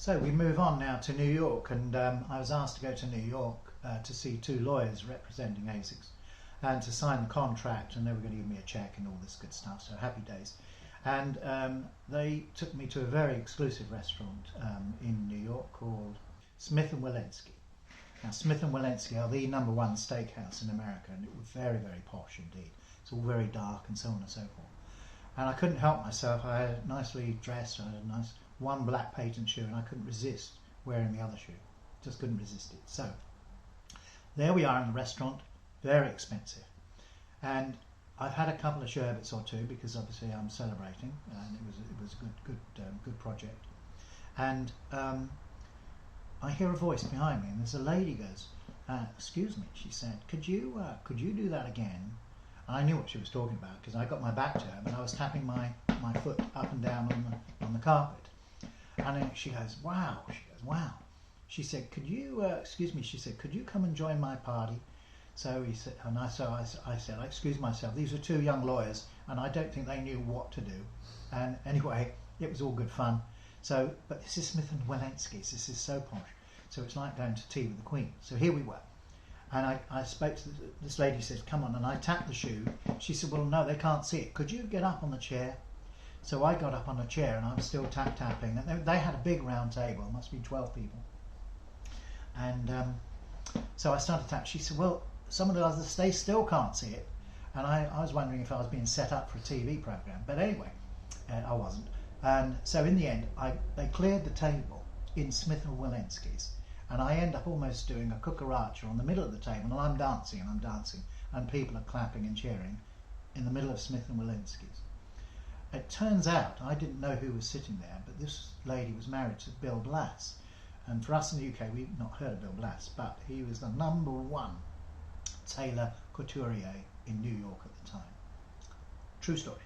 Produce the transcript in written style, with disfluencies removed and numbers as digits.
So we move on now to New York, and I was asked to go to New York to see two lawyers representing ASICS and to sign the contract, and they were going to give me a check and all this good stuff, so happy days. And they took me to a very exclusive restaurant in New York called Smith and Wollensky. Now, Smith and Wollensky are the #1 steakhouse in America, and it was very, very posh indeed. It's all very dark and so on and so forth. And I couldn't help myself. I had nicely dressed, I had a nice one black patent shoe, and I couldn't resist wearing the other shoe. Just couldn't resist it. So there we are in the restaurant, very expensive. And I've had a couple of sherbets or two because obviously I'm celebrating, and it was a good project. And I hear a voice behind me, and there's a lady goes, "Excuse me," she said, "Could you do that again?" And I knew what she was talking about because I got my back to her, but I was tapping my foot up and down on the carpet. And then she goes, "Wow." She goes, "Wow." She said, "Could you, excuse me," she said, "could you come and join my party?" So he said, and I said, I excuse myself. These were two young lawyers, and I don't think they knew what to do. And anyway, it was all good fun. So, but this is Smith and Wollensky's. This is so posh. So it's like going to tea with the Queen. So here we were. And I spoke to this lady, says, "Come on," and I tapped the shoe. She said, "Well, no, they can't see it. Could you get up on the chair?" So I got up on a chair, and I was still tapping. And they had a big round table. It must be 12 people. And so I started tapping. She said, "Well, some of the others, they still can't see it." And I was wondering if I was being set up for a TV program. But anyway, I wasn't. And so in the end, they cleared the table in Smith and Wollensky's. And I end up almost doing a cucaracha on the middle of the table, and I'm dancing, and people are clapping and cheering in the middle of Smith and Wollensky's. It turns out, I didn't know who was sitting there, but this lady was married to Bill Blass. And for us in the UK, we've not heard of Bill Blass, but he was the #1 tailor couturier in New York at the time. True story.